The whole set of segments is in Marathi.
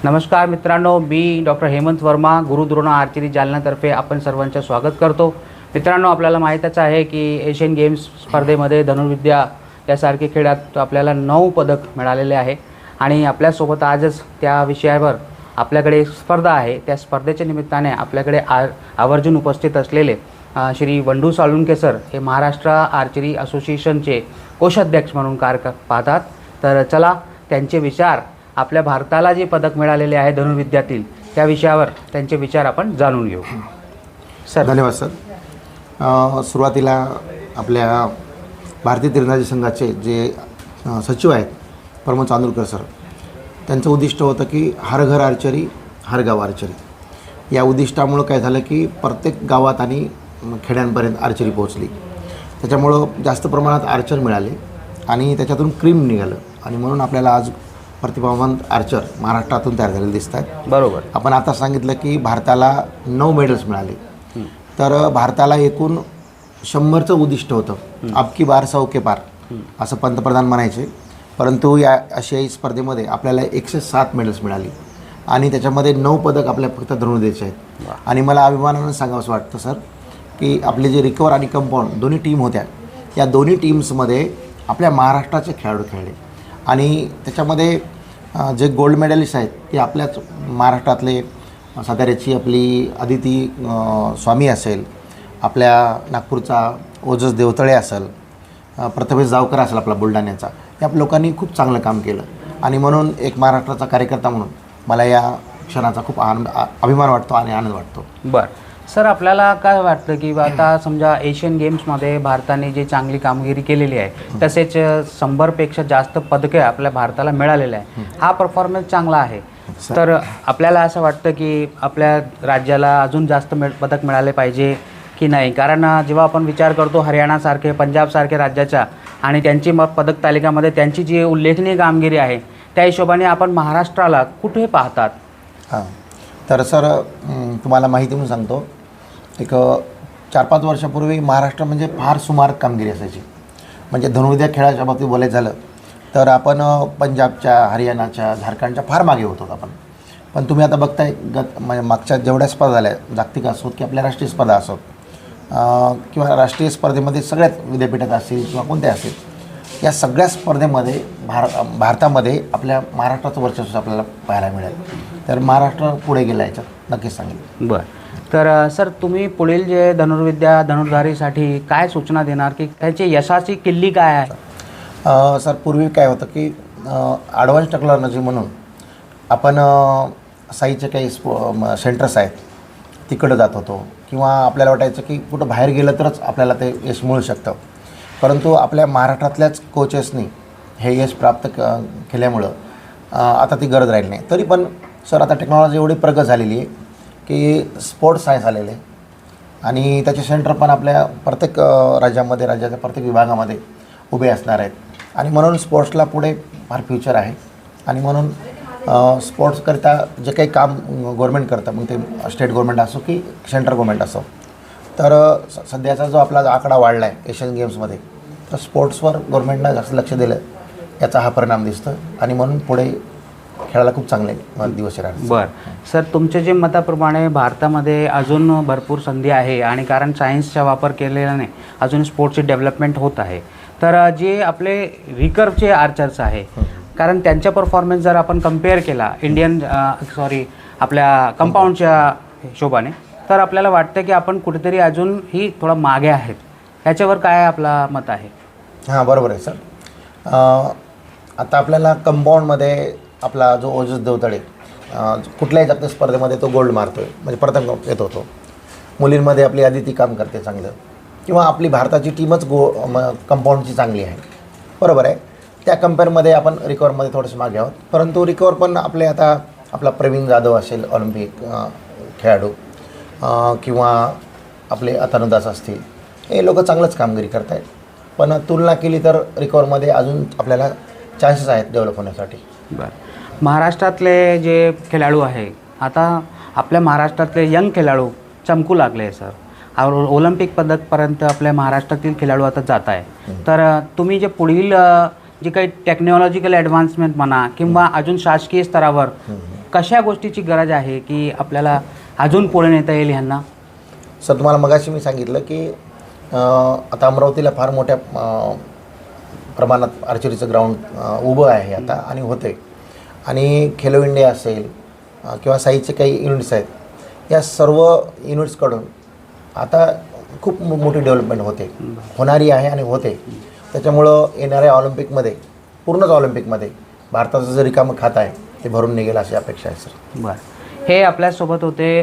नमस्कार मित्रांनो, मी डॉक्टर हेमंत वर्मा, गुरुद्रोणा आर्चरी जालनातर्फे आपण सर्वांचं स्वागत करतो. मित्रांनो, आपल्याला माहीतच आहे की एशियन गेम्स स्पर्धेमध्ये धनुर्विद्या यासारखे खेळात आपल्याला 9 पदक मिळालेले आहे आणि आपल्यासोबत आजच त्या विषयावर आपल्याकडे स्पर्धा आहे. त्या स्पर्धेच्या निमित्ताने आपल्याकडे आवर्जून उपस्थित असलेले श्री वंडू साळुंखे सर हे महाराष्ट्र आर्चरी असोसिएशनचे कोषाध्यक्ष म्हणून कार्य पाहतात. तर चला त्यांचे विचार, आपल्या भारताला जे पदक मिळालेले आहे धनुर्विद्यातील त्या विषयावर त्यांचे विचार आपण जाणून घेऊ. सर धन्यवाद. सर सुरुवातीला आपल्या भारतीय तिरंदाजी संघाचे जे सचिव आहेत प्रमोद चांदूरकर सर, त्यांचं उद्दिष्ट होतं की हर घर आर्चरी हर गाव आर्चरी. या उद्दिष्टामुळं काय झालं की प्रत्येक गावात आणि खेड्यांपर्यंत आर्चरी पोहोचली. त्याच्यामुळं जास्त प्रमाणात आर्चर मिळाले आणि त्याच्यातून क्रीम निघालं आणि म्हणून आपल्याला आज प्रतिभावंत आर्चर महाराष्ट्रातून तयार झालेले दिसत आहेत. बरोबर. आपण आता सांगितलं की भारताला 9 मेडल्स मिळाले. तर भारताला एकूण 100चं उद्दिष्ट होतं. अब की बार 100 के पार असं पंतप्रधान म्हणायचे. परंतु या आशियाई स्पर्धेमध्ये आपल्याला 107 मेडल्स मिळाली आणि त्याच्यामध्ये 9 पदक आपल्या फक्त धनुर्विद्याचे आहेत. आणि मला अभिमानानं सांगावंसं वाटतं सर की आपले जे रिकवर आणि कंपाऊंड दोन्ही टीम होत्या, या दोन्ही टीम्समध्ये आपल्या महाराष्ट्राचे खेळाडू खेळले आणि त्याच्यामध्ये जे गोल्ड मेडलिस्ट आहेत ते आपल्याच महाराष्ट्रातले साताऱ्याची आपली अदिती स्वामी असेल, आपल्या नागपूरचा ओजस देवतळे असेल, प्रथमेश जावकर असेल आपला बुलढाण्याचा, या लोकांनी खूप चांगलं काम केलं आणि म्हणून एक महाराष्ट्राचा कार्यकर्ता म्हणून मला या क्षणाचा खूप अभिमान वाटतो आणि आनंद वाटतो. बरं सर, आपल्याला काय वाटतं की आता समजा एशियन गेम्समध्ये भारताने जे चांगली कामगिरी केलेली आहे तसेच 100पेक्षा जास्त पदके आपल्या भारताला मिळालेले आहे, हा परफॉर्मन्स चांगला आहे. तर आपल्याला असं वाटतं की आपल्या राज्याला अजून जास्त पदक मिळाले पाहिजे की नाही? कारण जेव्हा आपण विचार करतो हरियाणासारखे, पंजाबसारखे राज्याच्या आणि त्यांची पदक तालिकामध्ये त्यांची जी उल्लेखनीय कामगिरी आहे त्या हिशोबाने आपण महाराष्ट्राला कुठे पाहतात? हां, तर सर तुम्हाला माहिती म्हणून सांगतो, एक 4-5 वर्षापूर्वी महाराष्ट्र म्हणजे फार सुमार कामगिरी असायची. म्हणजे धनुर्विद्या खेळाच्या बाबतीत बोलायचं झालं तर आपण पंजाबच्या, हरियाणाच्या, झारखंडच्या फार मागे होतो आपण. पण तुम्ही आता बघताय मागच्या जेवढ्या स्पर्धा झाल्या, जागतिक असोत की आपल्या राष्ट्रीय स्पर्धा असोत किंवा राष्ट्रीय स्पर्धेमध्ये सगळ्यात विद्यापीठात असतील किंवा कोणत्या असतील, या सगळ्या स्पर्धेमध्ये भारतामध्ये आपल्या महाराष्ट्राचं वर्चस्व आपल्याला पाहायला मिळेल. तर महाराष्ट्र पुढे गेला याच्यात नक्कीच सांगेल. बरं, तर सर तुम्ही पुढील जे धनुर्धारीसाठी काय सूचना देणार की त्याची यशाची किल्ली काय आहे? सर पूर्वी काय होतं की ॲडव्हान्स टेक्नॉलॉजी म्हणून आपण साईचे काही सेंटर्स आहेत तिकडं जात होतो किंवा आपल्याला वाटायचं की कुठं बाहेर गेलं तरच आपल्याला ते यश मिळू शकतं. परंतु आपल्या महाराष्ट्रातल्याच कोचेसनी हे यश प्राप्त केल्यामुळं आता ती गरज राहिली नाही. तरी पण सर आता टेक्नॉलॉजी एवढी प्रगत झालेली आहे की स्पोर्ट्स सायन्स आलेले आणि त्याचे सेंटर पण आपल्या प्रत्येक राज्यामध्ये, राज्याच्या प्रत्येक विभागामध्ये उभे असणार आहेत आणि म्हणून स्पोर्ट्सला पुढे फार फ्युचर आहे. आणि म्हणून स्पोर्ट्सकरिता जे काही काम गव्हर्मेंट करतं, मग ते स्टेट गव्हर्मेंट असो की सेंट्रल गव्हर्मेंट असो, तर सध्याचा जो आपला आकडा वाढला आहे एशियन गेम्समध्ये, तर स्पोर्ट्सवर गव्हर्मेंटनं जास्त लक्ष दिलं याचा हा परिणाम दिसतो आणि म्हणून पुढे खेळायला खूप चांगले दिवस राहणार. बरं सर, तुमच्या जे मताप्रमाणे भारतामध्ये अजून भरपूर संधी आहे आणि कारण सायन्सचा वापर केलेल्याने अजून स्पोर्ट्सची डेव्हलपमेंट होत आहे. तर जे आपले रिकर्वचे आर्चर्स आहे, कारण त्यांच्या परफॉर्मन्स जर आपण कम्पेअर केला आपल्या कंपाऊंडच्या हिशोबाने, तर आपल्याला वाटतं की आपण कुठेतरी अजून ही थोडा मागे आहेत. ह्याच्यावर काय आपला मत आहे? हां, बरोबर आहे सर. आता आपल्याला कंपाऊंडमध्ये आपला जो ओजस देवतळे कुठल्याही जागतिक स्पर्धेमध्ये तो गोल्ड मारतो आहे, म्हणजे प्रथम येत होतो. मुलींमध्ये आपली अदिती काम करते चांगलं, किंवा आपली भारताची टीमच कंपाऊंडची चांगली आहे. बरोबर आहे. त्या कम्पेअरमध्ये आपण रिकवरमध्ये थोडंसं मागे आहोत. परंतु रिकवर पण आपले आता आपला प्रवीण जाधव असेल ऑलिम्पिक खेळाडू किंवा आपले अतनुदास असतील, हे लोक चांगलंच कामगिरी करत आहेत. पण तुलना केली तर रिकवरमध्ये अजून आपल्याला चान्सेस आहेत डेव्हलप होण्यासाठी. बरं, महाराष्ट्रातले जे खेळाडू आहे, आता आपल्या महाराष्ट्रातले यंग खेळाडू चमकू लागले सर. ऑलिम्पिक पदकपर्यंत आपल्या महाराष्ट्रातील खेळाडू आता जात आहे. तर तुम्ही जे पुढील जे काही टेक्नॉलॉजिकल ॲडव्हान्समेंट म्हणा किंवा अजून शासकीय स्तरावर कशा गोष्टीची गरज आहे की आपल्याला अजून पुढे नेता येईल ह्यांना? सर तुम्हाला मगाशी मी सांगितलं की आता अमरावतीला फार मोठ्या प्रमाणात आर्चरीचं ग्राउंड उभं आहे आता आणि होते. आणि खेलो इंडिया असेल किंवा साईचे काही युनिट्स आहेत, या सर्व युनिट्सकडून आता खूप मोठी डेव्हलपमेंट होणारी आहे आणि होते. त्याच्यामुळं येणाऱ्या ऑलिम्पिकमध्ये, पूर्णच ऑलिम्पिकमध्ये भारताचं जे रिकामं खातं आहे ते भरून निघेल अशी अपेक्षा आहे सर. बरं, हे आपल्यासोबत होते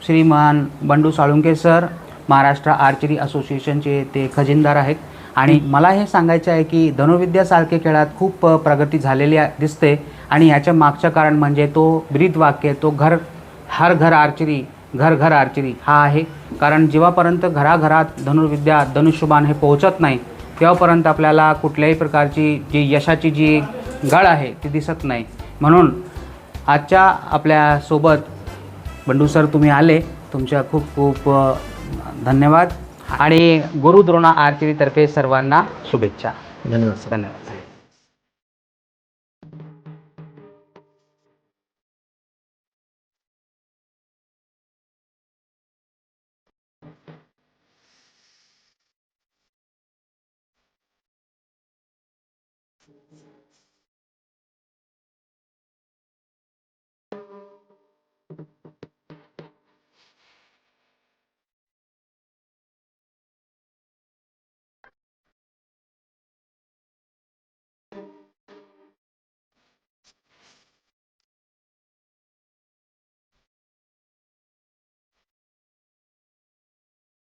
श्रीमान बंडू साळुंके सर, महाराष्ट्र आर्चरी असोसिएशनचे ते खजिनदार आहेत. आणि मला हे सांगायचं आहे की धनुर्विद्यासारखे खेळात खूप प्रगती झालेली दिसते. आणि ह्याच्या मागचं कारण म्हणजे तो ब्रीद वाक्य, तो हर घर आर्चरी, घर घर आर्चरी हा आहे. कारण जेव्हापर्यंत घराघरात धनुर्विद्या, धनुष्यबाण हे पोहोचत नाही, तेव्हापर्यंत आपल्याला कुठल्याही प्रकारची जी यशाची जी गळ आहे ती दिसत नाही. म्हणून आजच्या आपल्यासोबत बंडू सर तुम्ही आले, तुमच्या खूप खूप धन्यवाद. आणि गुरुद्रोणा आर्चरीतर्फे सर्वांना शुभेच्छा. धन्यवाद सर. धन्यवाद.